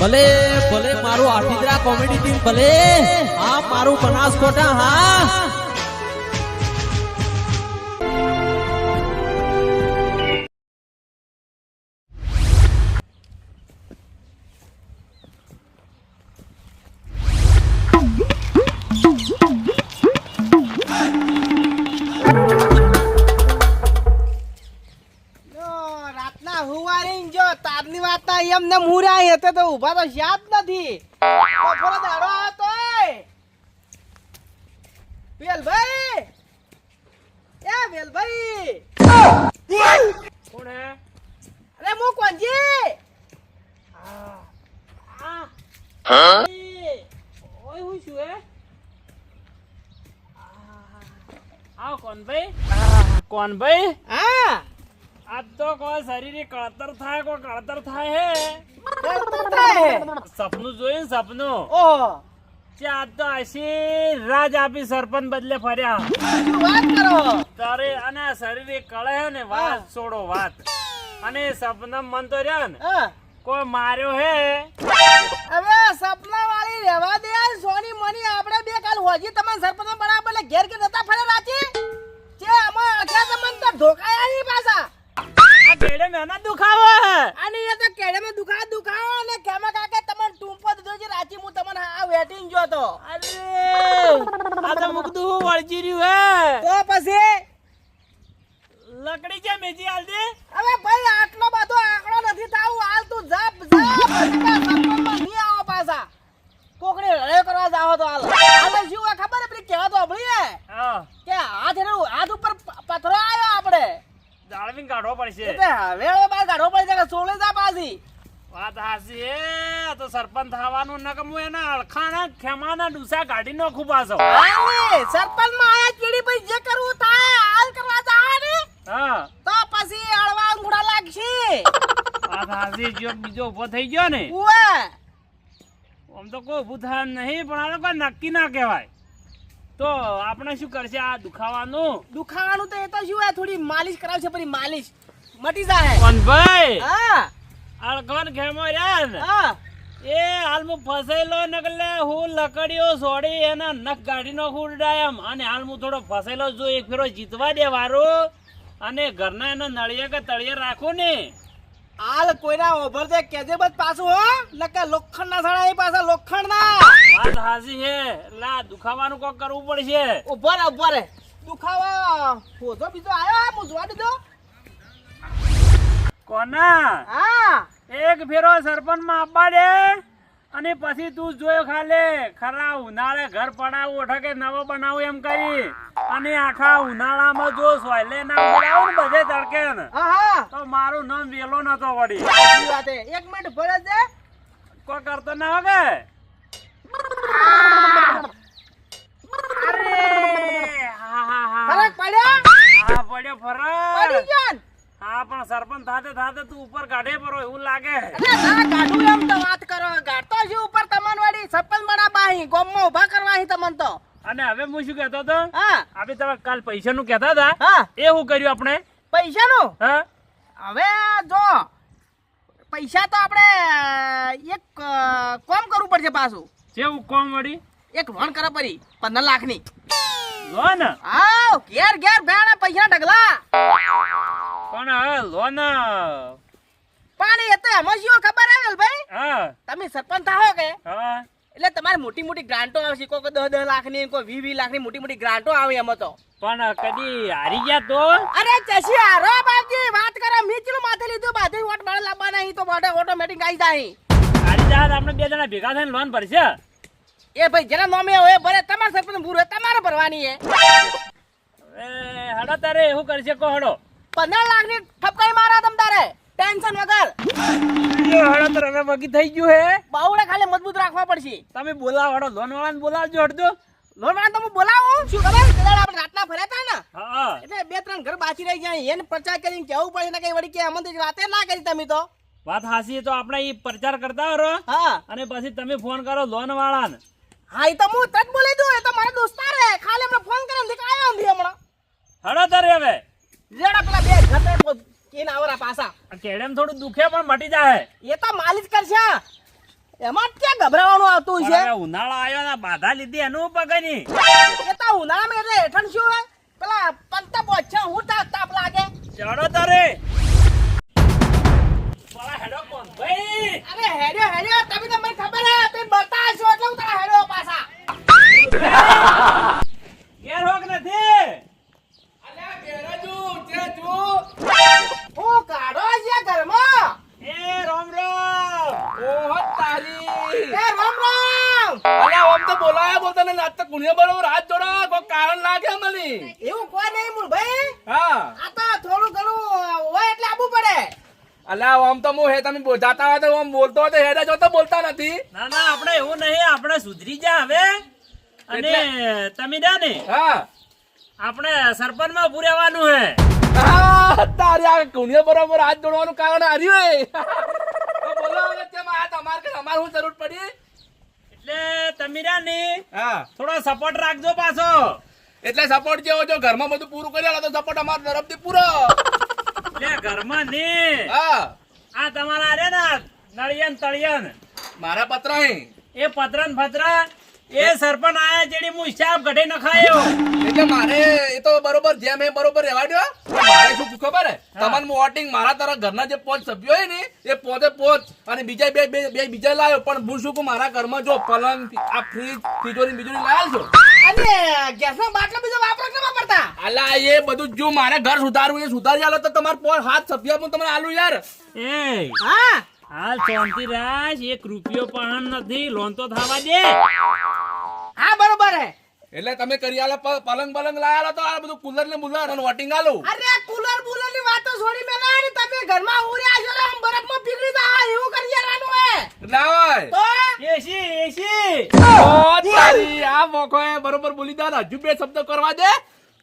ભલે ભલે મારું આઠીદરા કોમેડી ટીમ ભલે હા મારું બનાસકોટા હા રાતના હુવારી જો તારની વાતના એમને મુરા હતા તો ઊભા તો યાદ નથી બપોરે દાડો આવ્યો તોય વેલભાઈ એ વેલભાઈ કોણ હે? અરે મુ કોંજી ઓય હું છું હે? આવ કોણ ભાઈ? કોણ ભાઈ? હા આજ તો કોઈ શરીરે કળતર થાય કોઈ કળતર થાય હે સપનું જોયું ને સપનું ઓહો જે આજ તો આશી રાજ આપી સરપંચ બદલે ફર્યા શું વાત કરો તારે અને આ શરીરે કળે હે ને વાત છોડો વાત અને સપના મન તો રહ્યા ને હા કોઈ માર્યો હે હવે સપના વાળી રહેવા દે સોની મની આપણે બે કાલ હોજી તમને સરપંચ બરાબર ઘેર કે નતા ફરે રાચી જે અમાર અખ્યા તમને તો ઢોકાયા નહીં પાછા આ કેડે મેના દુખાવો હે અને એ તો કેડેમાં દુખાવો અને કેમાં કાકે તમને ટૂંપો દીધો છે રાચી હું તમને આ વેટિંગ જો તો અરે આ તો મુકદું હું વળજી રહ્યું હે તો પછી લકડી છે મેજી હાલ દે હવે ભાઈ આટલો બધો આંકડો નથી થાવું હાલ તું જપ સરપંચમાં નહીં આવો પાછા કોકડી લડાઈ કરવા જાવ તો હાલ હાલ શું હોય ખબર હે પેલી કહેવા તો અભળી હે હા કે હાથ ઉપર પથરો આવ્યો આપણે જાળવીને કાઢવો પડશે એટલે હવે બાર કાઢવો પડે કે સોળે જા પાછી વાત હાસી હે આ તો સરપંચ થવાનું નકમું એના અળખાના ખેમાના ડુસા કાઢી નાખું પાછો હાલે સરપંચમાં આયા ચીડી પછી જે કરવું થાય હાલ કરવા જાવ ને હા તો પછી અળવા અંગૂઠા લાગશે વાત હાસી જો બીજો ઉભો થઈ ગયો ને ઉવે આમ તો કોઈ ઉભું થાય એમ નહીં પણ આ કોઈ નક્કી ના કહેવાય તો આપણે શું કરશે આ દુખાવાનું તો એ તો શું હે થોડી માલિશ કરાવશે પછી માલિશ મટી જાય કોણ ભાઈ હા અળખાન ખેમો રહ્યા ને હા એ હાલ હું ફસાયેલો નકલે હું લકડીઓ છોડી એના નખ ગાડી નો ઉડાય એમ અને હાલ હું થોડો ફસાયેલો જો એક ફેરો જીતવા દે વારો અને ઘરના એના નળિયા કે તળિયે રાખું ને હાલ કોઈના ઓભર દે કેજે બસ પાછું હો નકે લોખંડ ના સડા એ પાછા લોખંડ ના વાત હાસી છે લા દુખાવાનું કોક કરવું પડશે ઉભા રે દુખાવા હોજો બીજો આયો હે હું જોવા દીધો કોના હા એક ફેરો સરપંચ માં આપવા દે અને પછી તું જોયો ખાલે ખરા ઉનાળે ઘર પડાવું ઓઠકે નવો બનાવું એમ કરી અને આખા ઉનાળામાં જો સોયલે ના પડાવું ને બધે તડકે ને હા તો મારું નામ વેલો નતો વળી સાચી વાત હે એક મિનિટ ભરે દે કોઈ કરતો ના હોગે અરે હા હા હા ફરક પડ્યો હા પડ્યો પડી ફરક ગયો ને? હા પણ સરપંચ થાતે તું ઉપર કાઢે પરો એવું લાગે અરે ના ગાડું એમ તો વાત કરો ગાડતો છે ઉપર તમન વાડી સરપંચ બના બાહી ગોમમાં ઊભા કરવા હી તમન તો અને હવે હું શું કહેતો હતો હા આપણે તમે કાલ પૈસા નું કહેતા હતા હા એ શું કર્યું આપણે પૈસાનું હા હવે જો પૈસા તો આપણે એક કોમ કરવું પડશે પાછું જેવું કોમ વળી એક લોન કરે પડી 15 લાખની લોન આવ ઘેર ભેણા પૈસા ઢગલા પણ હવે લોન પાણી એ તો એમાં શું ખબર હે વેલભાઈ હા તમે સરપંચ થાઓ કે હા એટલે તમારે મોટી ગ્રાન્ટો આવશે કોઈ 10 લાખની કોઈ 20 લાખની મોટી ગ્રાન્ટો આવે એમાં તો પણ કદી હારી ગયા તો અરે ચસી હારો બાપજી વાત કરો મીચલું માથે લીધું બાધે વોટ બાળ લાવવા નહીં તો બાડે ઓટોમેટિક આવી જાય હારી જાય આપણે બે જણા ભેગા થઈને લોન ભરશે એ ભાઈ જેના નામે હોય ભરે તમારે સરપંચ પૂરું તમારે ભરવાની હે એ હડો તારે એવું કરશે કો હડો 15 લાખની ઠપકાઈ મારા તમ તારે ટેન્શન વગર હડો તો હવે વગી થઈ ગયું હે બાવડે ખાલી મજબૂત રાખવા પડશે તમે બોલાવો હડો લોન વાળાને બોલાવજો હડજો લોન વાળા તો હું બોલાવું શું ખબર કદાચ આપણે રાતના ફર્યા હતા ને હા એટલે 2-3 ઘર બાકી રહી ગયા એને પ્રચાર કરીને કેવું પડે ને કઈ વળી કે અમને તો વાતે ના કરી તમે તો વાત હાસી તો આપણે ઈ પ્રચાર કરતા રહો હા અને પછી તમે ફોન કરો લોન વાળાને હા એ તો હું તક બોલી દઉં એ તો મારા દોસ્તાર હે ખાલી હમણાં ફોન કરીને દીક આવ્યો નથી હમણાં હડો તારે હવે રેડા પેલા બે ઘટે કેન આવરા પાછા કેડેમ થોડું દુખે પણ મટી જાય એ તો માલિશ કરશે એમાં ક્યાં ગભરાવાનું આવતું પણ છે હવે ઉનાળો આવ્યો ને બાધા લીધી એનું પગની એ તો ઉનાળામાં એટલે હેઠણ શું હોય પેલા પંતા પોછા હું તાપ લાગે ચડો તારે બોલા હેડો કોણ ભાઈ અરે હેડ્યો તમે તો મને ખબર હે તમે બતાવશો એટલે હું તારા હેડ્યો પાછા ઘેર હોક નથી હું કાઢો છે ઘરમાં એ રોમ રોમ ઓહો તારી એ રામ રામ અલ્યા ઓમ તો બોલાયા બોલતા ને નાત કુણિયા બરોબર હાથ જોડો કોઈ કારણ લાગે મને એવું કોઈ નહીં મૂળ ભાઈ હા આ તો થોડું ઘણું હોય એટલે આવવું પડે અલ્યા ઓમ તો હું હે તમે જાતા હોય તો ઓમ બોલતો હોય તો હેડે જો તો બોલતા નથી ના ના આપણે એવું નહીં આપણે સુધરી જા હવે અને તમે રહ્યા ને હા આપણે સરપંચમાં ઉભું રહેવાનું હે હા તારી આ કુણિયા બરોબર હાથ જોડવાનું કારણ હાર્યું હે તો બોલો હવે તેમ આ તમારે શું જરૂર પડી એટલે તમે રહ્યા ને હા થોડો સપોર્ટ રાખજો પાછો એટલે સપોર્ટ જેવો જો ઘરમાં બધું પૂરું કરી આલો તો સપોર્ટ અમારા તરફથી પૂરો એટલે ઘરમાં ને હા આ તમારા રે ને નળિયન તળિયન મારા પત્ર હે એ પતરન ફતરા એ સરપંચ આયા જેડી હું હિસાબ ઘટે નખાયો એટલે મારે એ તો બરોબર જેમ એ બરોબર રહેવા દો મારે શું ખબર હે તમને વોટિંગ મારા તરફ ઘરના જે 5 સભ્યો હોય ને એ પોતે 5 અને બીજા બે બીજા લાવ્યો પણ હું શું કહું મારા ઘરમાં જો પલંગ આ ફ્રીજ તિજોરી બીજોરી લાવ્યો છો અને ગેસનો બાટલો બીજો વાપરો કે ના પડતા અલા એ બધું જો મારે ઘર સુધારવું એ સુધારી આલો તો તમારે 5 સભ્ય હું તમને આલું યાર એ હા હાલ શાંતિ રાજ 1 રૂપિયો પણ નથી લોન તો થવા દે હા બરોબર હે એટલે તમે કરી આલો પલંગ બલંગ લાયા તો આ બધું કુલર ને મુલર અને વોટિંગ આલું અરે કુલર બુલર ની વાતો છોડી મેલા ને તમે ઘરમાં ઉર્યા છો ને આમ બરફમાં પીગળી જા એવું કરી જવાનું હે ના હોય તો એસી ઓ તારી આ મોકો એ બરોબર બોલી દા હજુ 2 શબ્દ કરવા દે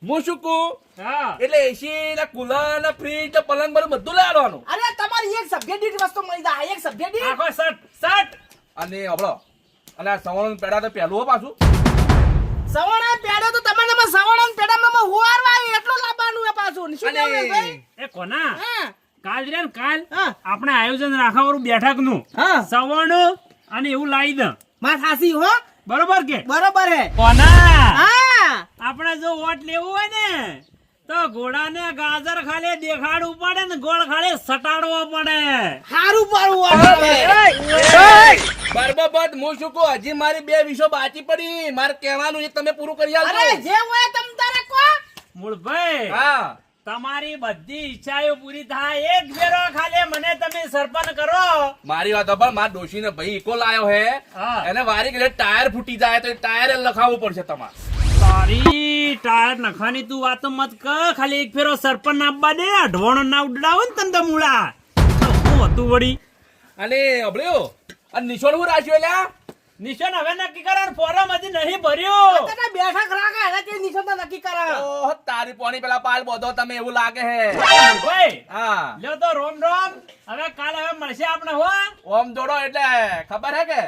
હું શું કહું હા એટલે એસી ને કુલર ને ફ્રીજ ને પલંગ બધું લાવવાનું અરે તમારી એક સભ્ય દીઠ વસ્તુ મળી જાય એક સભ્ય દીઠ આખો સટ અને હબળો અને આ સવણ પેડા તો પહેલું હો પાછું સવણા પેડો તો તમારે સવણા પેડામાં હુવારવા એટલું લાવવાનું હે પાછું શું અને લેવું ભાઈ એ કોના હા કાલ રે ને કાલ હા. આપણે આયોજન રાખવાનું બેઠક નું હા સવાણું અને એવું લાવી દે માં થાસી હો બરોબર કે બરોબર હે કોના હા આપણે જો વોટ લેવું હોય ને તો ઘોડાને ગાજર ખાલે દેખાડવું પડે ને ગોળ ખાલે સટાડવો પડે હારું પાડું બરબાદ હું શું કહું હજી મારી 2 વિષયો બાકી પડી મારે કહેવાનું એ તમે પૂરું કરી અરે આલજો જે હોય તમ તારે કો મૂળભાઈ હા તમારી બધી ઈચ્છાઓ પૂરી થાય એક ફેરો ખાલે મને તમે સરપંચ કરો મારી વાત પણ મારા ડોશી ને ભાઈ ઇકો લાયો હે હા. એને વારી કે ટાયર ફૂટી જાય તો એ ટાયર લખાવવું પડશે તમારે તારી ટાયર નખાની તું વાતો મત કર ખાલી એક ફેરો સરપંચ આપવા દે અઢવાણો ના ઉડાવો ને તને તો મૂળા શું હતું વળી અને અબળ્યો અને નિશોણ હું રાખ્યો લ્યા નિશાન હવે નક્કી કરવાનું ફોરમ હજી નહીં ભર્યું તને બેઠક રાખા એને તે નિશાન નક્કી કરા ઓહ તારી પોણી પેલા પાલ બોધો તમે એવું લાગે હે ભાઈ હા લ્યો તો રોમ રોમ હવે કાલ હવે મળશે આપણે હો ઓમ જોડો એટલે ખબર હે કે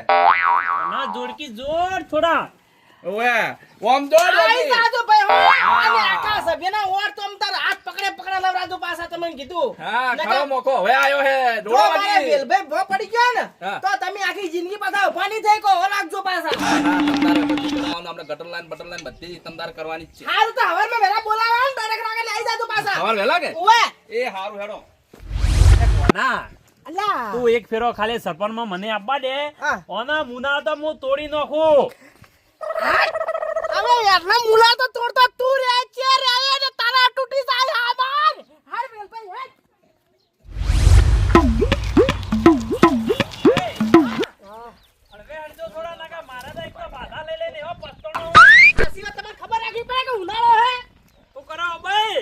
ના જોડકી જોડ થોડા ઓએ ઓમ જોડ આઈ બાકી. જાજો ભાઈ હો હા. અને આખા સભ્યના ઓર તો અમ તાર હાથ પકડે લવરાજો પાછા તમને કીધું હા નકર ખરો મોકો હવે આયો હે જો જોડો મારે બાકી. વેલભાઈ ભો પડી ગયો ને હા. તો તમે આખી જિંદગી પાછા ઉભા નહીં થઈ કો રાખજો પાછા હા, તમતારે બધું કરવાનું, આપણે ગટર લાઈન બટર લાઈન બધી તમતારે કરવાની જ છે હારું તો હવારમાં વેલા બોલાવા ને બેઠક રાખે લઈ જાજો પાછા સવાર વહેલા કે ઓવે એ હારું હેડો ના અલ્યા તું એક ફેરો ખાલી સરપંચ માં મને આપવા દે હા. ઓના મુના તો હું તોડી નાખું હવે એટલા મુલા તો તોડતા તું રે છે રે ને તારા તૂટી જાય આમાર હાર વેલભાઈ હેડ હવે અડધો થોડા લાગા મારા તો એક તો બાધા લઈ લઈને એવો પસ્તોડો આસી વાત તમને ખબર રાખી પડે કે ઉનાળો હે શું કરો ભાઈ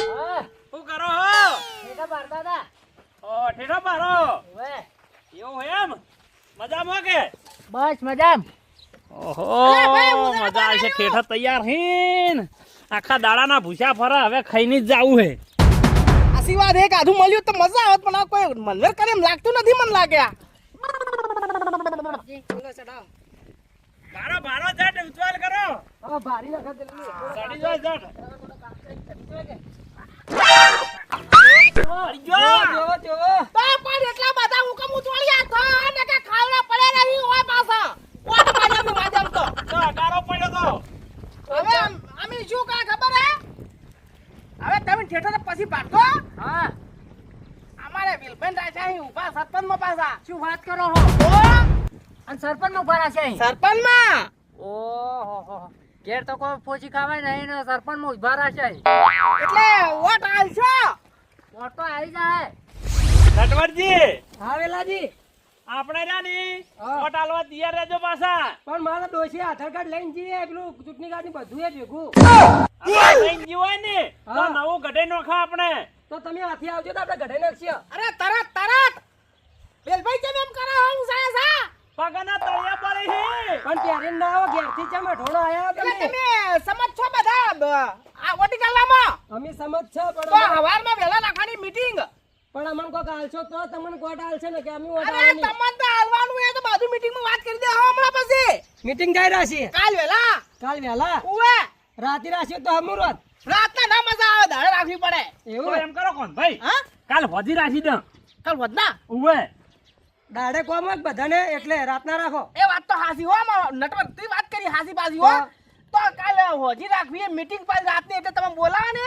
હા શું કરો હો બેટા બારતા દા ઓ ઠેઠો પારો ઓવે એવું એમ મજામાં કે બસ મજામ ઓહો અરે ભાઈ, હું ના મજા આવશે પાડ્યું. ઠેઠો તૈયાર હીન આખા દાડાના ભૂસા ફરા હવે ખાઈને જ જાવું હે આસી વાત એક આધું મળ્યું તો મજા આવત પણ આ કોઈ મનર કરે એમ લાગતું નથી મન લાગ્યા ભારો ભારો જટ ઉતવાલ કરો ભારી લખા દે ચડી જાય જટ તો પણ એટલા બધા હુકમ ઉતવાળ્યા થા ને કે ખાવડા સરપંચમાં પાછા શું વાત કરો હો તો અને સરપંચ નો ભરા છે સરપંચમાં ઓહો ઘેર તો કોઈ પોચી ખાવાય નહીં ને સરપંચ માં ઉભા રહેશે એટલે વોટ આલશો ઓટો આવી જાય નટવરજી હા વેલાજી આપણે રહ્યા ને હા. વોટ આલવા તૈયાર રહેજો પાછા પણ મારા ડોશી આધાર કાર્ડ લઈને જઈએ પેલું ચૂંટણી કાર્ડ ની બધું જ ભેગું આપણે લઈને જીવો હોય ને તો હા. નવું ગઢે નોખા આપણે તો તમે હાથી આવજો તો આપણે ગઢે નાખીએ અરે તરત વેલભાઈ કેમ એમ કરો હું સાયા સા પગના તળિયા પડે છે પણ ત્યારે ના આવો ઘેરથી ચમ ઢોળો આયા એટલે તમે તમે સમજ છો બધા આ વોટિંગ આલવામાં અમે સમજ છે તો પણ હવારમાં વહેલા રાખવાની મીટિંગ પણ અમને કોક આલશો તો તમને કોટ આલશે ને કે અમે ઓટ અરે આલવાની તમને તો હાલવાનું એ તો બધું મીટિંગમાં વાત કરી દે હમણાં પછી મીટિંગ જઈ રાશી કાલ વહેલા કાલ વહેલા ઉવે રાતે રાશી તો હમુરત રાતના ના મજા આવે દાડે રાખવી પડે તો એવું એમ કરો કોણ ભાઈ હા કાલ હોજી રાખી દઉં કાલ વધના ઉવે દાડે કોમ જ બધાને એટલે રાતના રાખો એ વાત તો હાસી હો નટવર તી વાત કરી હાસી બાસી હો હા. તો કાલ હોજી રાખવી મીટિંગ પાસ રાતની એટલે તમે બોલાવે ને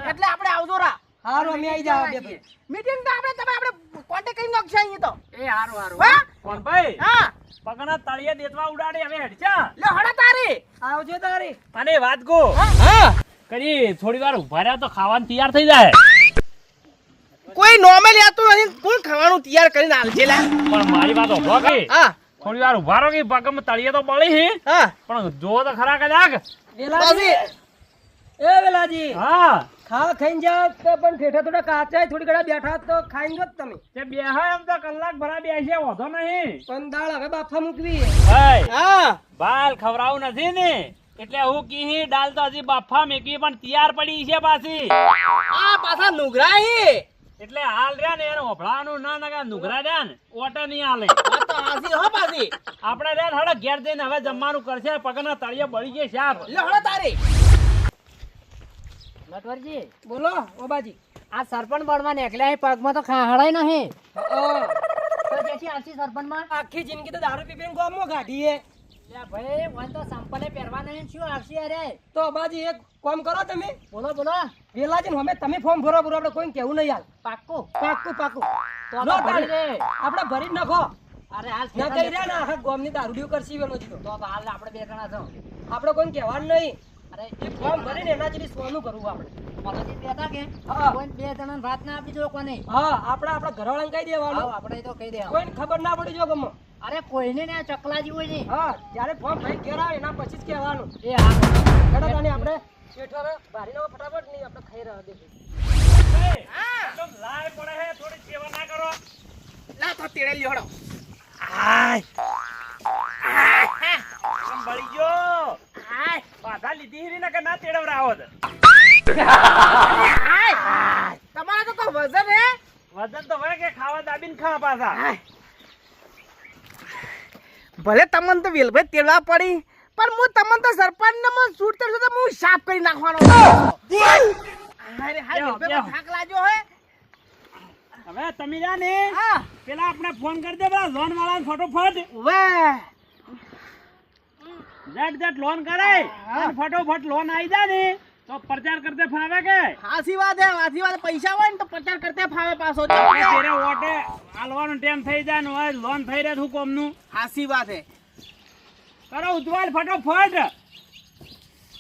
એટલે આપણે આવજો રા હારું અમે આવી જાવ બે ભાઈ મીટિંગ તો આપણે કોન્ટેક્ટ કરી નાખશે અહીં તો એ હારું હારું હા કોણ ભાઈ હા પગના તળિયા દેતવા ઉડાડે હવે હેડચા લે હડા તારી આવજો તારી અને વાત કો હા કરી થોડી વાર ઉભા રહ્યા તો ખાવાનું તૈયાર થઈ જાય કોઈ નોર્મલ આતું નથી કોણ ખાવાનું તૈયાર કરીને આલજે લા પણ મારી વાત હોભળો કે હા થોડી વાર ઉભા રહો કે પગમાં તળિયા તો પડી છે હા પણ જો તો ખરા કદાચ વેલાજી એ વેલાજી હા ખાવા ખાઈને જાવ તો પણ ઠેઠા થોડા કાચા થોડી ઘણા બેઠા તો ખાઈને જો તમે તે બેહા એમ તો કલાક ભરા બેસે વધો નહીં પણ દાળ હવે બાફા મૂકવી ભાઈ હા બાલ ખવડાવું નથી ને એટલે હું કી દાલ તો હજી બાફા મેકી પણ તૈયાર પડી છે પાછી આ પાછા નુગરાઈ એટલે હાલ રહ્યા ને એને હોભળાવાનું ના નકા નુગરા રહ્યા ને ઓટે નહીં હાલે વાત તો હાસી હો પાછી આપણે રહ્યા હળે ઘેર જઈને હવે જમવાનું કરશે પગના તળિયે બળી જાય શાપ લે હડા તારી નટવરજી બોલો ઓબાજી આ સરપંચ બળમાં નીકળ્યા પગમાં તો ખાહડાય નહીં તો જેથી આછી સરપંચમાં આખી જિંદગી તો દારૂ પી પીને ગામમાં કાઢીએ ભાઈ વન તો સંપલે પહેરવા નહીં શું આવશે અરે તો ઓબાજી એક કામ કરો તમે બોલો બોલો વેલાજી અમે તમે ફોર્મ ભરો પૂરો આપણે કોઈને કેવું નહીં હાલ પાક્કું પાક્કું તો આપણે ભરી જ નાખો અરે હાલ ના કહી રહ્યા ને આખા ગામની દારૂડિયો કરશી વેલોજી તો હાલ આપણે બે જણા છો આપણે કોઈને કહેવાનું નહીં અરે એ ફોર્મ ભરીને એના જેવી સોનું કરવું આપણે પોતાથી બેઠા કે કોઈ બે જણા વાત ના આપી જો કોને હા આપણા ઘરવાળાને કહી દેવાનું આપણે તો કહી દેવાનું કોઈને ખબર ના પડી જો ગમો અરે કોઈને ને ચકલાજી હોય ને હા જ્યારે ફોર્મ ભરી ઘેર આવે એના પછી જ કહેવાનું એ હા કડાતાને આપણે શેઠો ભારી નો ફટાફટ નહીં આપણે ખાઈ રહ્યા દે એકદમ લાય પડે છે થોડી સેવા ના કરો લા તો તેડે લ્યો હડો આમ બળી ગયો બાધા લીધી હીરી ના કે ના તેડવરાવો છે તમારે તો કોઈ વજન હે વજન તો હોય કે ખાવા દાબીને ખાવા પાછા ભલે તમને તો વેલભાઈ તેડવા પડી પણ હું તમને તો સરપંચ ને શૂટ કરશો તો હું સાફ કરી નાખવાનો અરે હાય બેહો, વેલભાઈ બેહો. થાક લાગ્યો હે હવે તમે જા ને હા પેલા આપણે ફોન કરી દે પેલા લોન વાળાને ફટોફટ વાહ જટ લોન કરાય અને ફટોફટ લોન આવી જાય ને તો પ્રચાર કરતે ફાવે કે હાસી વાત હે હાસી વાત પૈસા હોય ને તો પ્રચાર કરતે ફાવે પાછો તેરે ઓટે આલવાનો ટાઈમ થઈ જાય ને હોય લોન થઈ રહે શું કોમનું હાસી વાત હે કરો ઉજવાલ ફટોફટ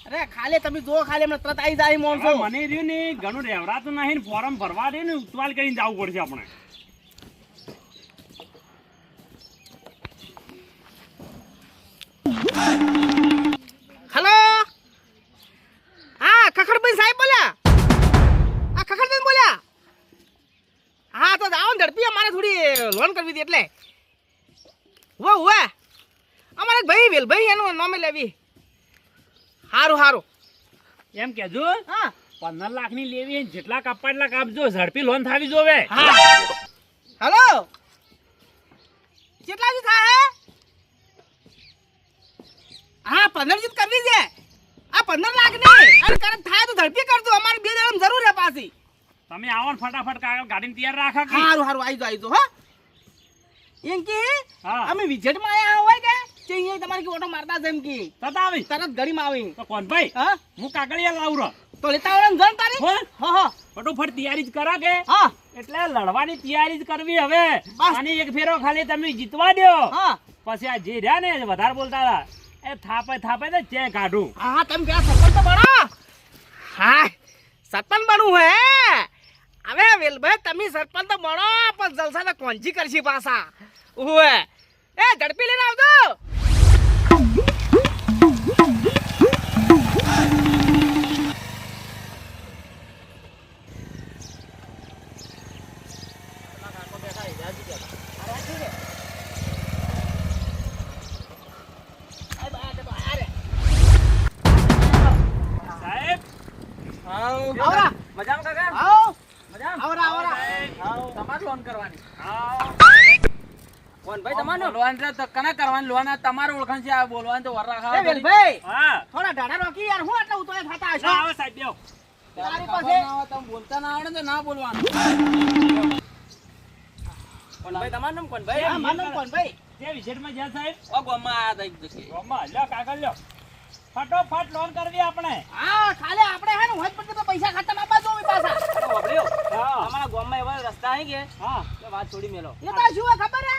અરે ખાલી તમે જો ખાલી એમને તરત આવી જાય મોણસો હવે મને રહ્યું ને ઘણું રહેવરાતું નહીં ને ફોરમ ભરવા દે ને ઉતવાલ કરીને જવું પડશે આપણે હેલો હા ખખડભાઈ સાહેબ બોલ્યા આ ખખડભાઈ બોલ્યા હા તો આવો ને ઝડપી અમારે થોડી લોન કરવી હતી એટલે વાહ અમારે એક ભાઈ વેલભાઈ એનું નામે લેવી હારું હારું એમ કેજો હા 15 લાખ ની લેવી હોય ને જેટલા કાપવા એટલા કાપજો ઝડપી લોન થાવી જોવે હા હેલો કેટલા જી થાય હા 15 જીત કરવી છે આ 15 લાખ ની અને કરે થાય તો ઝડપી કરજો અમારે બે જણ જરૂર હે પાછી તમે આવો ને ફટાફટ કાગળ ગાડીને તૈયાર રાખો કે હારું હારું આવી જો હા એમ કે હા. અમે વિઝિટ માં આયા હોય કે જે અહીંયા તમારે કે ઓટો મારતા જેમ કે તત આવી તરત ગળીમાં આવી તો કોણ ભાઈ હા હું કાગળિયા લાવરો તો લેતા આવડે ને જણ તારી હો હા હા ફટોફટ તૈયારી જ કરા કે હા એટલે લડવાની તૈયારી જ કરવી હવે બસ. અને એક ફેરો ખાલી તમે જીતવા દો હા પછી આ જે રહ્યા ને વધારે બોલતા હતા એ થાપે ને ચે કાઢું હા તમે ક્યાં સરપંચ તો બનો હા સરપંચ બનવું હે હવે વેલભાઈ તમે સરપંચ તો બનો પણ જલસા તો કોંજી કરશી પાછા ઓએ એ ઝડપી લઈને આવજો સાહેબ આવરા મજામાં કાકા આવો મજામાં આવરા આવરા તમારે લોન કરવાની કોણ ભાઈ તમારો લોન કના કરવાની લોન તમારે ઓળખાણ છે આ બોલવાનું તો વર એ રાખા વેલભાઈ હા થોડા ઢાઢા રોકી યાર હું આટલા ઉતોય થતા ના, હશો આવો સાહેબ બેહો. તારી પાસે તમે બોલતા ના આવડે તો ના બોલવાનું કોણ ભાઈ તમારું નામ કોણ હા માનમ કોણ ભાઈ જે વિશેષમાં જ્યાં સાહેબ ઓ ગોમાં આયા તા એક જગ્યાએ. ગોમાં, લ્યો કાગળ લ્યો ફટોફટ લોન કરવી આપણે હા ખાલી આપણે હે ને હોજ પડતે તો પૈસા ખાતા ના બાજુ આવી પાછા હા અમારા ગામમાં એવા રસ્તા હે કે હા વાત છોડી મેલો એ તો શું હે ખબર હે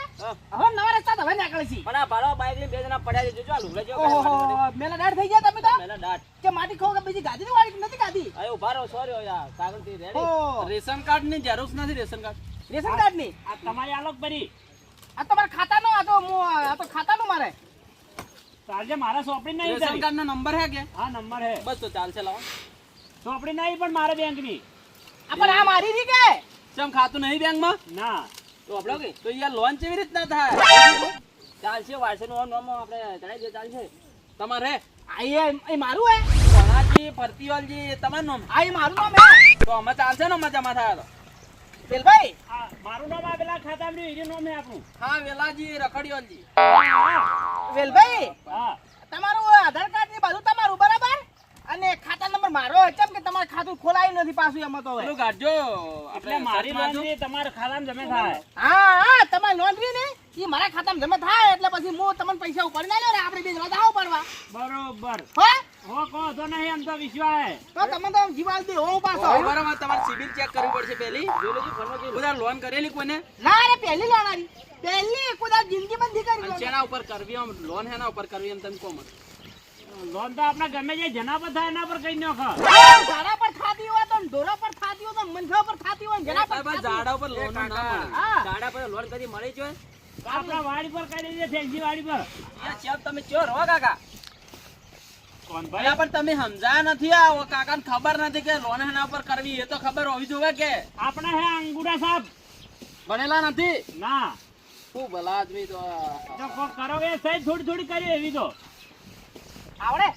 હવે નવા રસ્તા તો હવે નીકળે છે પણ આ ભાડો બાઈક લઈને બે જણા પડ્યા છે જોજો આ લુગડા જેવો ઓહો મેલા દાડ થઈ ગયા તમે તો પહેલા દાટ કે માટી ખો કે બીજી ગાદી ની વાળી નથી ગાદી અરે ઉભા રહો સોરી યાર કાગળ થી ઓ. રેશન કાર્ડ ની ઝેરોક્ષ નથી રેશન કાર્ડ રેશન કાર્ડ ની આ તમારી આલોક ભરી આ તો મારા ખાતાનો આ તો ખાતાનું મારે ચાલજે મારા સોંપડી નહીં રેશન તારી. કાર્ડ નો નંબર હે કે હા નંબર હે બસ તો ચાલશે લાવો સોંપડી નહીં પણ મારે બેંકની આ પણ આ મારી રી કે ચમ ખાતું નહીં બેંક માં ના તો આપણો કે તો યાર લોન કેવી રીતના થાય ચાલશે વારસે નો નામ આપણે ચડાઈ દે ચાલશે તમારે આ એ મારું હે કોણાજી ફરતીવાલજી તમારું નામ આ એ મારું નામ હે તો અમે ચાલશે ને મજા માં થાય તો વેલભાઈ આ મારું નામ આ પેલા ખાતામાં રહ્યું, એનું નામ હે આપણું હા વેલાજી રખડિયોલજી વેલભાઈ હા તમારું આધાર કાર્ડ ની બધું તમારું બરાબર અને ખાતા નંબર મારો ચમ કે તમારું ખાતું ખોલાયું નથી પાછું એમાં તો હવે પેલું કાઢજો એટલે મારી લોન થી તમારા ખાતામાં જમે થાય હા હા તમારી નોંધવી ને એ મારા ખાતામાં જમા થાય એટલે પછી હું તમને પૈસા ઉપાડી ના લ્યો ને આપણે બે જણા જાવ પડવા બરોબર હો હો કહો તો નહીં એમ તો વિશ્વાસ તો તમે તો જીવાલ દે હું પાછો બરાબર તમારે સિબિલ ચેક કરવી પડશે પહેલી જોઈ લેજો ફોનમાં બધા લોન કરેલી કોને ના રે પહેલી લેવાની પહેલી કુદા જિંદગી બંધી અને કરી શેના ઉપર કરવી આમ લોન હેના ઉપર કરવી એમ તમે કહો મને લોન તો આપણે ગમે જે જના પર થાય એના પર કઈ નાખો ઝાડા પર થાતી હોય તો ઢોરા પર થાતી હોય તો મનખા પર થાતી હોય ને જેના પર સાહેબ આ થાતી હોય. ઝાડા ઉપર લોન ના મળે હા. ઝાડા પર લોન કદી મળી જોઈએ આપણા વાડી પર કરી દેજે ફેન્સી વાડી પર યાર ચેપ તમે ચો રહો કાકા કોણ અલ્યા ભાઈ પણ તમે સમજાયા નથી આ કાકાને ખબર નથી કે લોન હેના ઉપર કરવી એ તો ખબર હોવી જોઈએ કે આપણે હે અંગુડા સાહેબ ભણેલા નથી ના શું ભલા આદમી તો જો કોક કરો એ સહી થોડી થોડી કરી એવી તો આવડે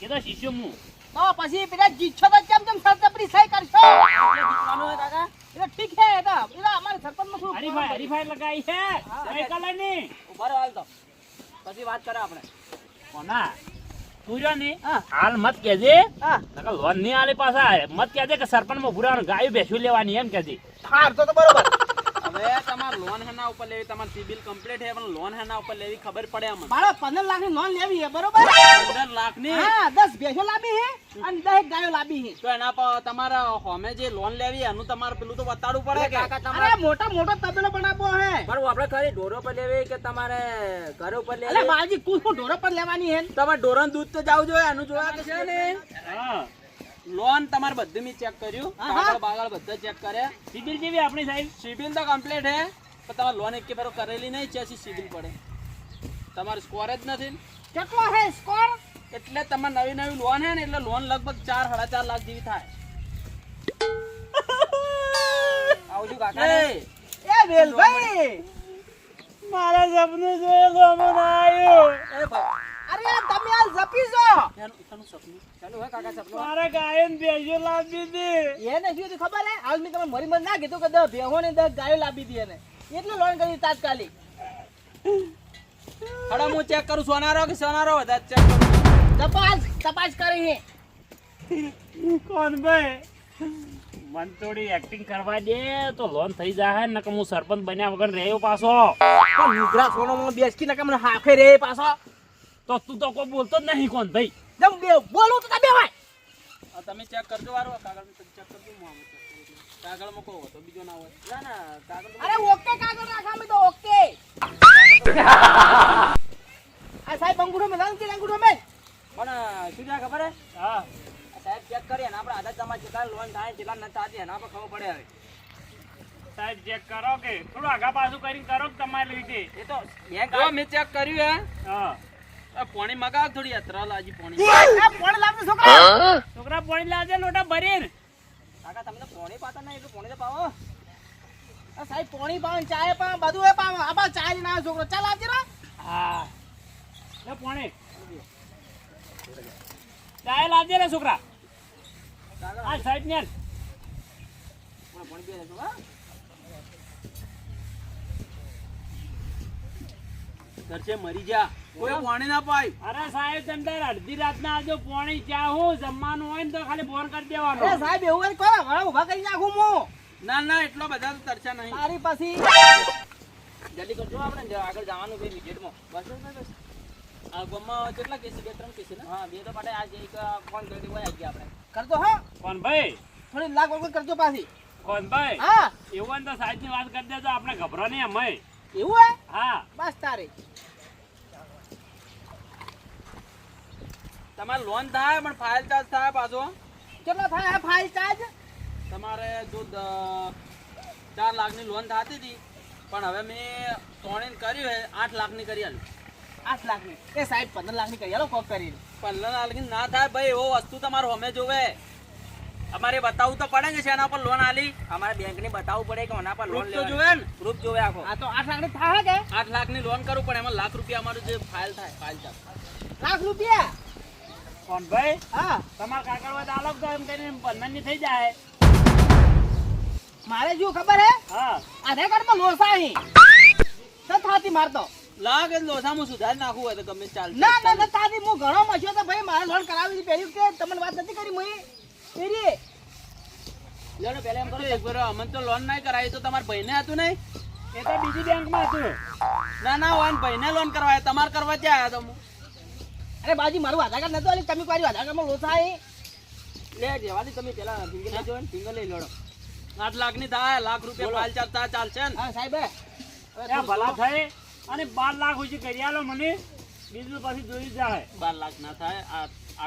એ તો શિષ્ય હું તો પછી પેલા જીછો તો ચમ સરતપરી સહી કરશો જીતવાનું હે કાકા એ ઠીક છે એ તો અમારે સરપંચ નું શું હરીફાઈ હરીફાઈ લગાઈ છે કઈ કલર ની ઉભા રહો હાલ તો પછી વાત કરે આપણે કોના તું જો ની હા. હાલ મત કેજે હા નકર લોન ની આલે પાછા મત કેજે કે સરપંચ માં ભૂરા ગાયું બેસું લેવાની એમ કેજે હાર તો બરોબર હવે તમારે લોન હેના ઉપર લેવી તમારે સિબિલ કમ્પ્લીટ હે પણ લોન હેના ઉપર લેવી ખબર પડે અમને મારો 15 લાખ ની લોન લેવી છે બરોબર 15 લાખ ની હા 10 ભેંસો લાવી છે અને 10 ગાયો લાવી છે તો એના પર તમારે હોમે જે લોન લેવી એનું તમારે પેલું તો બતાડવું પડે કે અરે મોટો મોટો તબેલો બનાવવો હે બરોબર આપણે ખાલી ઢોરો પર લેવી કે તમારે ઘર ઉપર અરે બાજી કુછ ઢોરો પર લેવાની હે તમારે ઢોરણ દૂધ તો જાવું જોઈએ એનું જોવા કે છે ને હા લોન તમારે બધું મેં ચેક કર્યું હા. કાગળ બાગળ બધા ચેક કર્યા સિબિલ જેવી આપણી સાહેબ સિબિલ તો કમ્પ્લીટ હે પણ તમારે લોન એક ફેરો કરેલી નહીં ચેસી સિબિલ પડે તમારે સ્કોર જ નથી ને. કેટલો હે સ્કોર એટલે તમારે નવી નવી લોન હે ને એટલે લોન લગભગ 4-4.5 લાખ જેવી થાય આવજો કાકા એ વેલભાઈ મારા સપનું જોયે ગમો ના આવ્યો એ ભાઈ અરે તમે આ જપી છો એનું સપનું ચાલુ હે કાકા સપનું મારા ગાયન બેસો લાવી દી એને શું હતી ખબર હે આજ મેં તમે મરી મર ના કીધું કે 10 ભેહો ને 10 ગાયો લાવી દી એને એટલે લોન કરી તાત્કાલિક હડા હું ચેક કરું સોનારો કે સોનારો વધારે ચેક કરું તપાસ કરી હે કોણ ભાઈ મન થોડી એક્ટિંગ કરવા દે તો લોન થઈ જાય ને કે હું સરપંચ બન્યા વગર રહ્યો પાછો તો લુગડા સોનો બેસકી નકા મને હાફે રે પાછો તો તું તો કોઈ બોલતો જ નહીં કોણ ભાઈ જમ બે બોલું તો તમે ભાઈ તમે ચેક કરજો વારો કાગળ ચેક કરજો હું આમાં check કરું છું. કાગળ મૂકો તો બીજો ના હોય. ના ના કાગળ અરે ઓકે કાગળ રાખા મે તો ઓકે આ સાહેબ અંગૂઠો મે લાંગ કે અંગૂઠો મે પણ શું છે ખબર હે હા સાહેબ ચેક કરીએ ને આપણે આધાર તમારે કેટલા લોન થાય કેટલા ન થતી એના પર ખબર પડે હવે સાહેબ ચેક કરો કે થોડું આગા પાછું કરીને કરો કે તમારી રીતે એ તો બેંક જો મેં ચેક કર્યું હા હે પાણી મગાવ થોડી યાત્રા લાજી પાણી. આ ફોન લાવજો છોકરા છોકરા પાણી લાવજે લોટા ભરીને કાકા તમે તો પોણી પાતા ના એટલું પોણી તો પાવો આ સાહેબ પોણી પાવ ચાય પાવ બધું એ પાવ આ ચાય ના છોકરો ચાલ આવજે રા હા લે પાણી ચાય લાવજે રે છોકરા આ સાહેબ ને પોણી પી લેજો હા ઘરચે મરી જા કોઈ પાણી ના પાય. અરે સાહેબ તમે તાર અડધી રાતના આજો પાણી ચા હું જમવાનું હોય ને તો ખાલી ફોન કરી દેવાનો અરે સાહેબ એવું કઈ કરો વળા ઊભા કરી નાખું હું ના ના એટલો બધા તો તરસ્યા નહીં. તારી પછી જલ્દી કરજો આપણે આગળ જવાનું છે વિકેટમાં બસ બસ બસ આ ગામમાં કેટલા કેસ બે ત્રણ કેસ ને હા બે તો પાટે આજે એક ફોન કરી દેવો આવી આપણે કરજો હા કોણ ભાઈ થોડી લાખ વગર કરજો પાછી કોણ ભાઈ હા એવું હોય ને તો સાહેબ ની વાત કરી દેજો આપણે ગભરો નહીં અમે એવું હે હા બસ તારે તમારે લોન થાય પણ ફાઇલ ચાર્જ થાય પાછો. કેટલો થાય ફાઇલ ચાર્જ તમારે જો 4 લાખની લોન થતી હતી પણ હવે મેં તોણીને કર્યું હે 8 લાખની કરી આલી. 8 લાખની એ સાહેબ 15 લાખની કરી આલો કોક કરીને 15 લાખની ના થાય ભાઈ એવો વસ્તુ તમારે હોમે જોવે. અમારે બતાવવું તો પડે કે છે એના પર લોન આલી. અમારે બેંક ને બતાવવું પડે કે આના પર લોન પ્રૂફ તો લેવાની જોવે ને. પ્રૂફ જોવે આખો આ તો 8 લાખની થાય કે 8 લાખની લોન કરું પણ એમાં લાખ રૂપિયા અમારું જે ફાઇલ થાય ફાઇલ ચાર્જ. લાખ રૂપિયા કોણ ભાઈ હા તમારા કાકા વાત આલો તો એમ કરીને 15 ની થઈ જાય મારે જો ખબર હે હા આધાર કાર્ડ માં લોસાઈ તો થાતી મારતો લાખ જ લોસામાં સુધારી નાખવું હોય તો ગમે ચાલશે. ના ના ના તાતી હું ઘણો મચ્યો તો ભાઈ મારે લોન કરાવી હતી પહેલી કે તમને વાત નથી કરી મુઈ તેરી લેડો પહેલા એમ કરો એક વાર અમને તો લોન નહીં કરાવી તો તમારા ભાઈને હતું નહીં. એ તો બીજી બેંકમાં હતું ના ના હોય ને ભાઈને લોન કરવાય તમારે કરવા ત્યાં આવ્યા તો હું. અરે બાજી મારું આધાર કાર્ડ નતું આલી તમે કોઈ આધાર કાર્ડ માં લોસાઈ લે જેવાથી તમે પેલા ફિંગર લેજો ને ફિંગર લઈ લેડો 8 લાખની થાય લાખ રૂપિયા ફાઇલ ચાર્જ થાય ચાલશે ને. હા સાહેબ એ ભલા થઈ અને 12 લાખ સુધી કરી આલો મને બીજું પછી જોઈ જાય 12 લાખ ના થાય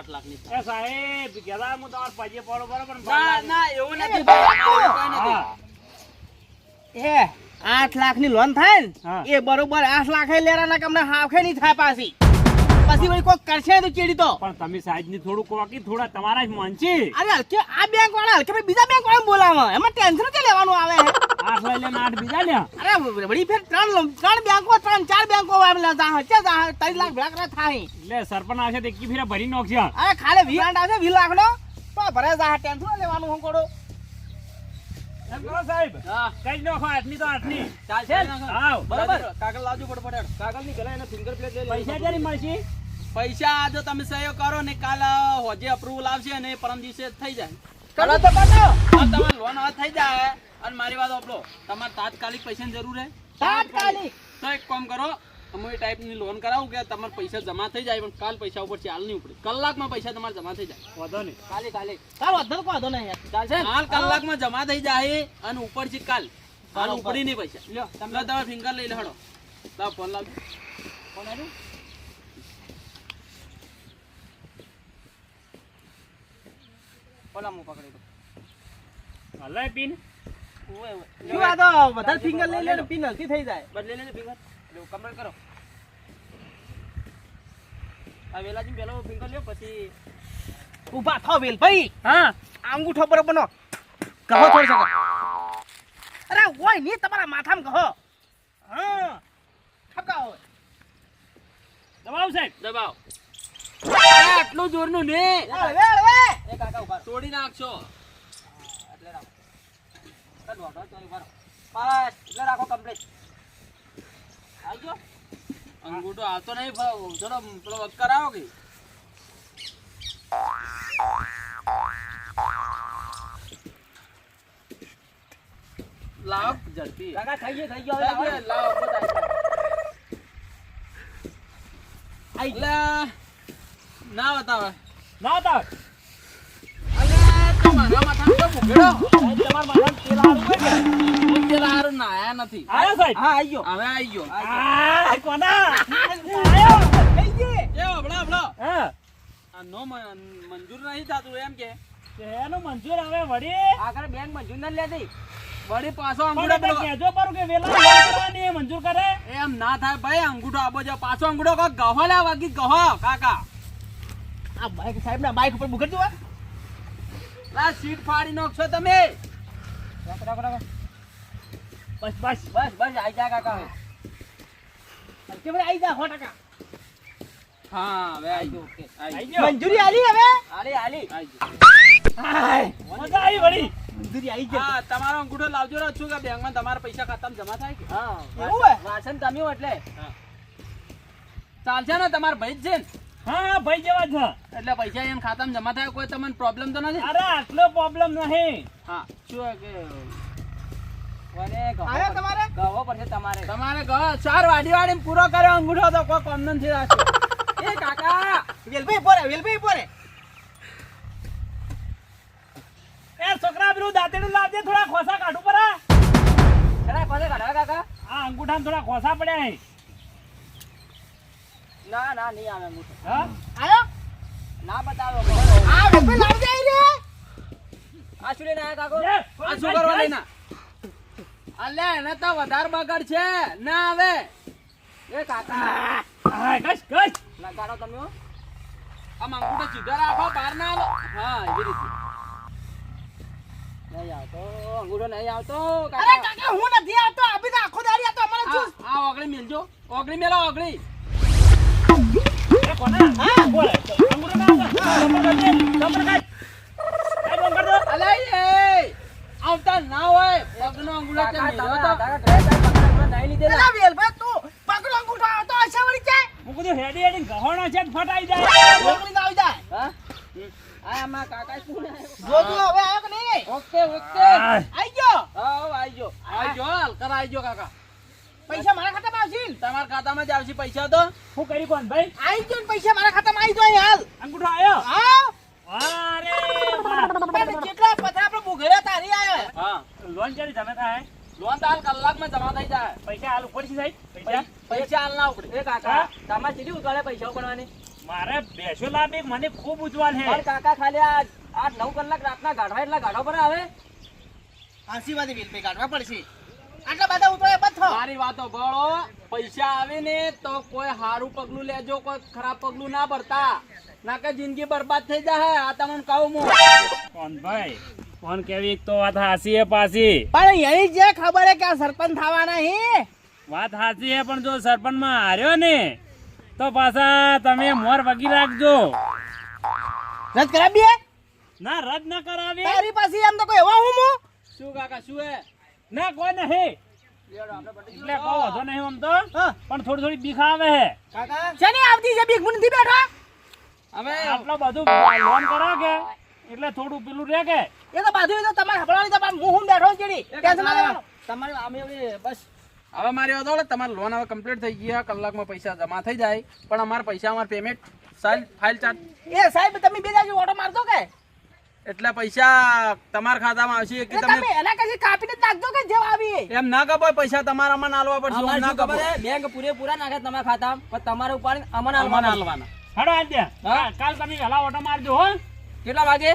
8 લાખની થાય. એ સાહેબ કેલા હું તમાર પાજે પડો બરોબર પણ ના ના એવું નથી ભાઈ અમારું કોઈ નથી. હા એ 8 લાખની લોન થાય ને હા. એ બરોબર 8 લાખે લેરાના કમને હાફે નહીં થાય પાછી પછી વળી કોઈ કરશે તો કેડી તો પણ તમે સાહેબ ની થોડું કોકી થોડા તમારા જ મોંચી અરે હલકે આ બેંક વાળા હલકે ભાઈ બીજા બેંક વાળા બોલાવે એમાં ટેન્શન કે લેવાનું આવે 8 લઈ લે 8 બીજા લે અરે વળી ફેર ત્રણ બેંકો 3-4 બેંકો આવેલા જા છે જા 3 લાખ ભેગા કરે થાય એટલે સરપંચ આવશે તો એકી ફેરા ભરી નાખશે અરે ખાલે 20 આવશે 20 લાખ નો તો ભરે જા ટેન્શન લેવાનું હું કોડો એમ કરો સાહેબ હા કઈ નાખો 8 ની તો 8 ની ચાલશે ને? હા બરાબર કાગળ લાવજો ફટાફટ. કાગળની ગલા એને ફિંગર પ્લેટ લઈ પૈસા જરી મળશે પૈસા જો તમે સહયોગ કરો ને કાલ હોજે અપ્રુવલ આવશે અને પરમ દિવસે થઈ જાય. કરો તો કાઢો આ તમારી લોન હવે થઈ જાય અને મારી વાત આપલો તમારે તાત્કાલિક પૈસાની જરૂર હે તાત્કાલિક તો એક કામ કરો અમે એ ટાઈપની લોન કરાવું કે તમારે પૈસા જમા થઈ જાય પણ કાલ પૈસા ઉપર ચાલ નહીં ઉપડે. કલાકમાં પૈસા તમારે જમા થઈ જાય. વાંધો નહીં કાલે ચાલો અધર કો આધો નહીં ચાલશે ને હાલ કલાકમાં જમા થઈ જાય અને ઉપરથી કાલ હાલ બરાબર. ઉપડી નહીં પૈસા. લ્યો તમે તમે ફિંગર લઈ લે હડો લાવ ફોન લાવજો. કોણ આવ્યું ઓલા મુ પકડી દો હલાય પીન શું આ તો વધારે ફિંગર લઈ લે ને પિન હલકી થઈ જાય બદલે લેને ફિંગર લો કમ્પ્લીટ કરો આ વેલાજી પેલો ફિંગર લ્યો પછી ઊભા થાવ વેલ ભાઈ હા અંગૂઠો બરોબર નો કહો થોડી શકો અરે ઓય ની તમારા માથામાં કહો હા ઠકાઓ દબાવ સાહેબ દબાવ. આટલું જોરનું ને વેળ વે એ કાકા ઉભા તોડી નાખશો. એટલે રાખો કદ વાટો ચોરી ભરો બસ એટલે રાખો કમ્પ્લીટ આવજો અંગૂઠો આવતો નહીં થોડો પેલો વક કરાવો કે લાવ ઝડપી કાકા થઈ ગયો હવે લાવો. લાવ ના બતાવે ના તાર અલે તમારે ભૂગેડો માથાનો તો ભૂગેડો. સાહેબ, તમારા માથામાં તેલ હારું હોય કે? હું પેલા હારું નાયા નથી. આયો સાહેબ? હા આઈ ગયો હવે આઈ ગયો. આ, કોના? આયો. થઈ ગઈ એ હબળો હબળો. હા. આ નો મંજૂર નહીં થતું એમ કે એનું મંજૂર આવે વળી. આગળ બેંક મંજૂર ન લેતી વળી પાછો પણ અંગૂઠો એટલે પેલો કહેજો પાછું કે વેલા લોન કરવાની એ મંજૂર કરે. એમ ના થાય ભાઈ. અંગૂઠો આપો છો પાછો અંગૂઠો કોક ગહો લે વાગી ગહો કાકા. આ બાઈક સાહેબ ના બાઈક ઉપર મુકજો આ સીટ ફાડી નાખશો તમે. બસ બસ બસ. બસ બસ આઈ જા કાકા કે ભાઈ આઈ જા 100%. હા હવે આઈ ગયો. ઓકે આઈ ગયો. મંજૂરી આલી હવે આલી આઈ ગયો. મજા આવી વળી. મંજૂરી આઈ ગઈ હા તમારો અંગૂઠો લાવજો રહો છું કે બેંકમાં તમારા પૈસા ખાતામાં જમા થાય કે હા એવું હે? વાસણ તમે હો એટલે ચાલશે ને તમારા ભાઈ જ છે ને હા હા, ભાઈ જેવા છે. એટલે પૈસા એમ ખાતામાં જમા થાય કોઈ તમને પ્રોબ્લેમ તો નથી. અરે આટલો પ્રોબ્લેમ નહીં. હા શું હે કે કોને આયા તમારે ગવો પડશે તમારે તમારે કહો 4 વાડી પૂરો કર્યો અંગૂઠો તો કોઈ કોમ નથી રાખ્યો. એ કાકા વેલભાઈ પોરે એ છોકરા પેલું દાંતેડું લાવજે, થોડા ખોસા કાઢું પરા. ખરા કોને કાઢવા કાકા આ અંગૂઠામાં થોડા ખોસા પડ્યા હે. ના ના નહીં આવે હું હા? આયો ના બતાવો આ વેલભાઈ લાવ જાય રે આ શું લઈને આયા કાકો લે, આ શું કરવા લઈને અલ્યા એને તો વધારે બગડ છે ના આવે. એ કાકા હા, કશ કશ. લગાડો તમે હો. આમ અંગૂઠો સીધો રાખો બહાર ના આલો. હા એવી રીતે નહીં આવતો અંગૂઠો નહીં આવતો અરે કાકા કાકા હું નથી આવતો અભી તો આખો દાડી આતો અમારે જ્યુસ આ ઓગળી મેલજો. ઓગળી મેલો ઓગળી. એ કોના? બોલે. અંગૂઠો ના આવતા. નંબર કાઢજે, નંબર કાઢ. એ નંબર દો. અલ્યા એ આવતા ના હોય પગનો અંગૂઠો છે કાકા મેલો તમે તો. આધાર કાર્ડ નહીં લીધેલા અલા વેલભાઈ તું પકડો અંગૂઠો આવતો હશે વળી જાય હું કીધું હેડી હેડી ગહોણો છે ને ફટાઈ જાય. મોકલી ના આવી જાય હા આ આમાં કાકા શું જોજો હવે આયો કે નહીં ઓકે ઓકે આ, આઈ ગયો હા આઈ ગયો આઈ જો હલકર આઈ જો કાકા. પૈસા મારા ખાતામાં આવશે ને? તમારા ખાતામાં જ આવશે પૈસા તો. શું કરી કોણ ભાઈ? આઈ ગયો ને પૈસા મારા ખાતામાં આવી જાય હાલ અંગૂઠો આયો. હા અરે વાહ. પણ કેટલા પથરા આપણે ભૂગળ્યા તારી આયો હા લોન ચાલી જમે થાય. લોન તો હાલ કલાકમાં જમા થઈ જાય. પૈસા હાલ ઉપર છે સાહેબ. પૈસા પૈસા હાલ ના ઉપડે. એ કાકા તમારે કેટલી ઉકાળે પૈસા ઉપાડવાની મારે બેસો લાભ મને ખૂબ ઉજવાલ છે. પણ કાકા ખાલી આ 8-9 કલાક રાતના ગાઢવા એટલા ગાઢો પર આવે આશીર્વાદ વેલભાઈ કાઢવા પડશે આટલા બધા ઉતરે બથો મારી વાતો ભળો. પૈસા આવે ને તો કોઈ સારું પગલું લેજો, કોઈ ખરાબ પગલું ના ભરતા, ના કે જિંદગી બરબાદ થઈ જાય. આ તમને કહું હું. કોણ ભાઈ? કોણ કેવી? એક તો વાત હાસી હે પાછી. પણ એની જે ખબર હે કે આ સરપંચ થવાના હે વાત હાસી હે પણ જો સરપંચ માં હાર્યો ને તો પાછા તમે મોર વગી રાખજો. રદ કરાવીએ ના રદ ના કરાવે. તારી પાસે એમ તો કોઈ એવા હું મો શું કાકા શું હે? ના કોઈ નહીં એટલે કહો વધો નહીં આમ તો હા પણ થોડી થોડી બીક આવે હે. કાકા શેની આવતી છે બીક મુંડી બેઠા હવે આટલું બધું લોન કરો કે એટલે થોડું પેલું રે કે એ તો બાજુ તો તમારે હબળવાની તો પણ હું બેઠો ચડી ટેન્શન ના લેવાનું તમારે અમે બસ હવે મારી વાત હોળે, તમારી લોન હવે કમ્પ્લીટ થઈ ગઈ. કલાકમાં પૈસા જમા થઈ જાય પણ અમારા પૈસા અમાર પેમેન્ટ ફાઇલ ચાર્જ એ સાહેબ તમે બે જાજો ઓટો મારતો કે એટલે પૈસા તમારા ખાતામાં આવશે કે એ તમે તમે એના કશી કાપીને જ નાખજો કે જેવા આવી એમ ના કપાય. પૈસા તમારામાં નાલવા પડશે. અમારે એમ ના શું ખબર કપાય. હે બેંક પૂરેપૂરા નાખે તમારા ખાતામાં પણ તમારે ઉપાડીને અમને અમારે આલવાના. હાલવાના. હાડો આજ કાલ તમે વહેલા ઓટો મારજો હો. કેટલા વાગે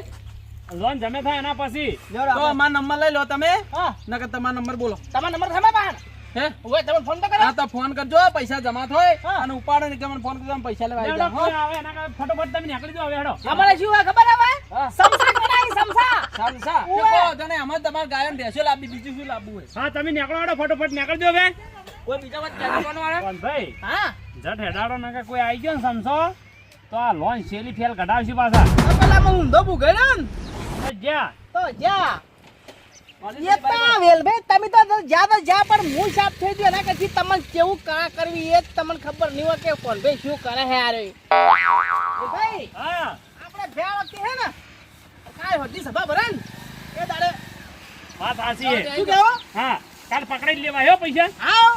લોન જમે થાય એના પછી તો અમારો નંબર લઈ લો તમે. હા નકર તમારો નંબર બોલો. તમારો નંબર થમે બહાર હે ઓય તમે ફોન તો કરો હા તો ફોન કરજો. પૈસા જમા થાય હા. અને ઉપાડો ને કે મને ફોન કરજો. પૈસા લેવા આવી હેડો, જાઓ, હો. કોઈ આવે એના કરતા ફટોફટ તમે નીકળી જાઓ હવે હેડો. અમારે શું હોય ખબર હવે હા. સમસા કરાઈ સમસા સમસા કે કહો તને આમાં તમારે ગાયો ને ભેંસો લાવવી, બીજું શું લાવવું હોય? હા તમે નીકળો હેડો ફટોફટ નીકળજો હવે. કોઈ બીજા વાત કહેતો કોનો વાળા કોણ ભાઈ? હા જટ હેડાડો ના કે કોઈ આવી ગયો ને સમસો તો આ લોન શેલી ફેલ કઢાવશે પાછા. તો પેલા હું ઊંધો ભૂગળ્યો ને એ જ્યાં તો જા એ તો વેલભાઈ તમે તો જ્યાં પણ હું સાફ થઈ ગયો એના કથી તમને કેવું કા કરવી એ જ તમને ખબર નહીં હોય કે કોણ ભાઈ શું કરે હે આરે ભાઈ હા આપણે બે વખતે હે ને કાય હોતી સભા ભરે ને એ દાડે વાત સાચી છે. શું કહેવો હા કાલ પકડી જ લેવા હો પૈસા. આવ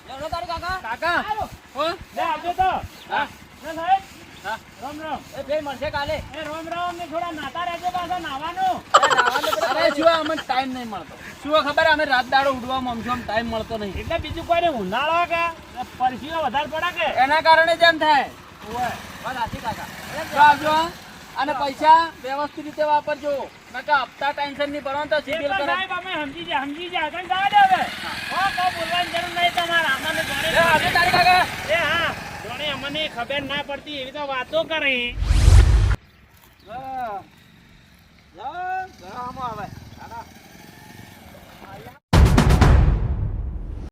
લેવડો તારું કાકા કાકા આવો હો લે આવજો તો. હા. ના સાહેબ હા, રામ રામ. એ ફેર મળશે કાલે એ રામ રામ ને થોડા નાતા રહેજો પાછા નાવાનું. અરે શું અમને ટાઈમ નહીં મળતો શું ખબર અમે રાત દાડો ઉડવા માંગશું અમ ટાઈમ મળતો નહીં એટલે બીજું કોઈ નહીં, ઉનાળો કે પરસીઓ વધારે પડે કે એના કારણે જ એમ થાય ઓય. વાત સાચી કાકા જો આવજો અને પૈસા વ્યવસ્થિત રીતે વાપરજો નકા હપ્તા ટેન્શન નહીં ભરવાનું તો એ સિવિલ તો કરે સાહેબ અમે સમજી જાય આગળ જવા દે હવે. હો, કોઈ બોલવાની જરૂર નહીં તમારે. અમને એ જાણે આવજો તારી કાકા એ હા, જાણે અમને ખબર ના પડતી એવી તો વાતો કરી. જાઓ, જાઓ, ઘરમાં આવે